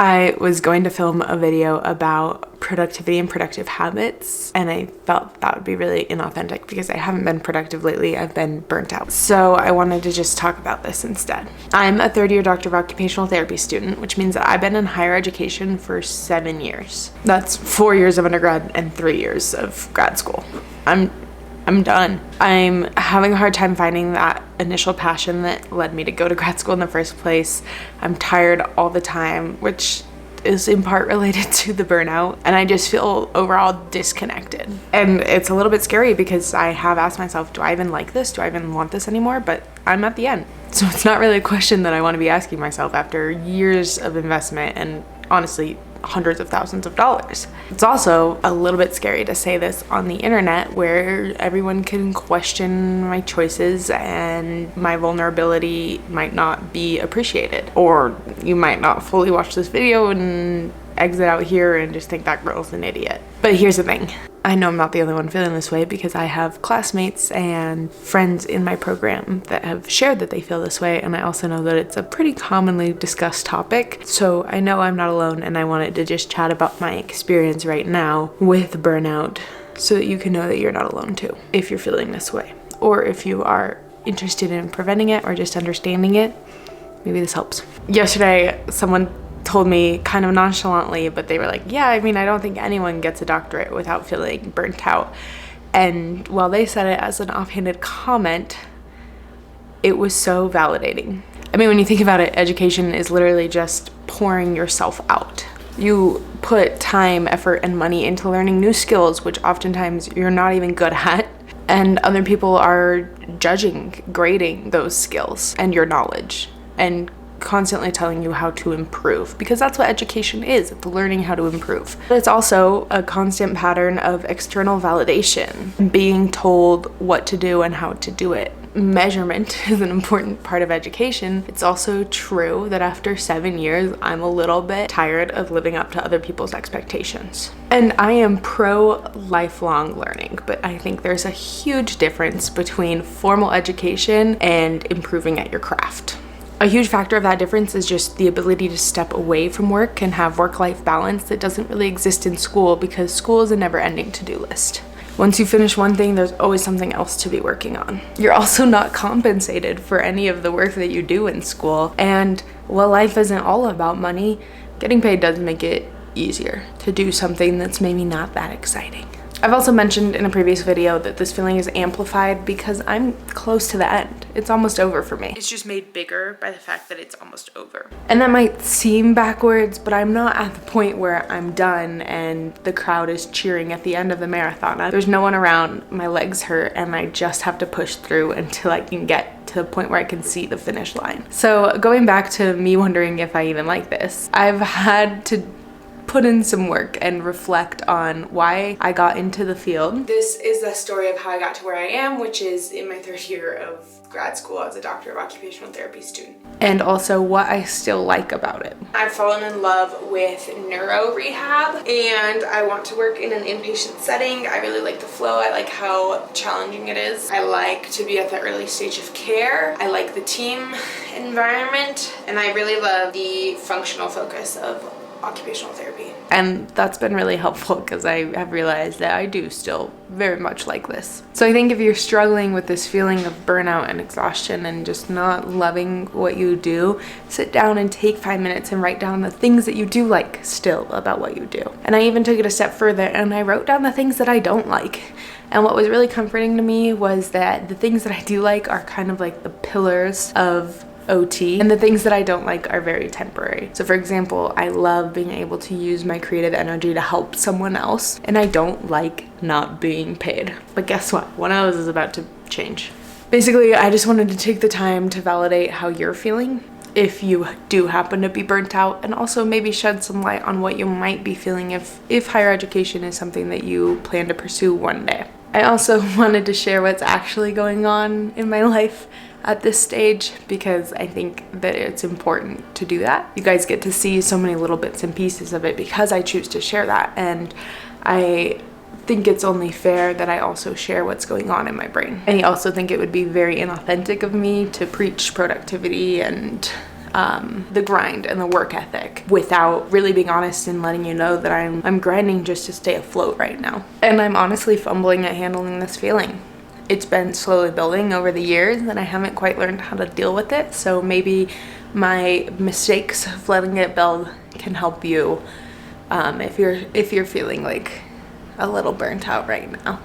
I was going to film a video about productivity and productive habits, and I felt that would be really inauthentic because I haven't been productive lately. I've been burnt out. So I wanted to just talk about this instead. I'm a third-year Doctor of Occupational Therapy student, which means that I've been in higher education for 7 years. That's 4 years of undergrad and 3 years of grad school. I'm done. I'm having a hard time finding that initial passion that led me to go to grad school in the first place. I'm tired all the time, which is in part related to the burnout, and I just feel overall disconnected. And it's a little bit scary because I have asked myself, do I even like this? Do I even want this anymore? But I'm at the end. So it's not really a question that I want to be asking myself after years of investment and honestly hundreds of thousands of dollars. It's also a little bit scary to say this on the internet where everyone can question my choices and my vulnerability might not be appreciated. Or you might not fully watch this video and exit out here and just think that girl's an idiot. But here's the thing. I know I'm not the only one feeling this way because I have classmates and friends in my program that have shared that they feel this way, and I also know that it's a pretty commonly discussed topic. So I know I'm not alone, and I wanted to just chat about my experience right now with burnout so that you can know that you're not alone too if you're feeling this way, or if you are interested in preventing it or just understanding it. Maybe this helps. Yesterday, someone told me kind of nonchalantly, but they were like, yeah, I mean, I don't think anyone gets a doctorate without feeling burnt out. And while they said it as an offhanded comment, it was so validating. I mean, when you think about it, education is literally just pouring yourself out. You put time, effort, and money into learning new skills, which oftentimes you're not even good at, and other people are judging, grading those skills and your knowledge, and constantly telling you how to improve, because that's what education is. It's learning how to improve. But it's also a constant pattern of external validation, being told what to do and how to do it. Measurement is an important part of education. It's also true that after 7 years, I'm a little bit tired of living up to other people's expectations. And I am pro lifelong learning, but I think there's a huge difference between formal education and improving at your craft. A huge factor of that difference is just the ability to step away from work and have work-life balance that doesn't really exist in school, because school is a never-ending to-do list. Once you finish one thing, there's always something else to be working on. You're also not compensated for any of the work that you do in school. And while life isn't all about money, getting paid does make it easier to do something that's maybe not that exciting. I've also mentioned in a previous video that this feeling is amplified because I'm close to the end. It's almost over for me. It's just made bigger by the fact that it's almost over. And that might seem backwards, but I'm not at the point where I'm done and the crowd is cheering at the end of the marathon. There's no one around, my legs hurt, and I just have to push through until I can get to the point where I can see the finish line. So going back to me wondering if I even like this, I've had to put in some work and reflect on why I got into the field. This is the story of how I got to where I am, which is in my 3rd year of grad school as a Doctor of Occupational Therapy student. And also what I still like about it. I've fallen in love with neuro rehab, and I want to work in an inpatient setting. I really like the flow. I like how challenging it is. I like to be at the early stage of care. I like the team environment, and I really love the functional focus of occupational therapy. And that's been really helpful because I have realized that I do still very much like this. So I think if you're struggling with this feeling of burnout and exhaustion and just not loving what you do, sit down and take 5 minutes and write down the things that you do like still about what you do. And I even took it a step further and I wrote down the things that I don't like. And what was really comforting to me was that the things that I do like are kind of like the pillars of OT, and the things that I don't like are very temporary. So for example, I love being able to use my creative energy to help someone else, and I don't like not being paid. But guess what? One of those is about to change. Basically, I just wanted to take the time to validate how you're feeling if you do happen to be burnt out, and also maybe shed some light on what you might be feeling if higher education is something that you plan to pursue one day. I also wanted to share what's actually going on in my life at this stage, because I think that it's important to do that. You guys get to see so many little bits and pieces of it because I choose to share that, and I think it's only fair that I also share what's going on in my brain. And I also think it would be very inauthentic of me to preach productivity and the grind and the work ethic without really being honest and letting you know that I'm grinding just to stay afloat right now. And I'm honestly fumbling at handling this feeling. It's been slowly building over the years and I haven't quite learned how to deal with it. So maybe my mistakes of letting it build can help you if you're feeling like a little burnt out right now.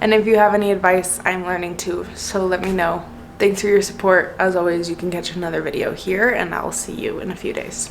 And if you have any advice, I'm learning too, so let me know. Thanks for your support. As always, you can catch another video here and I'll see you in a few days.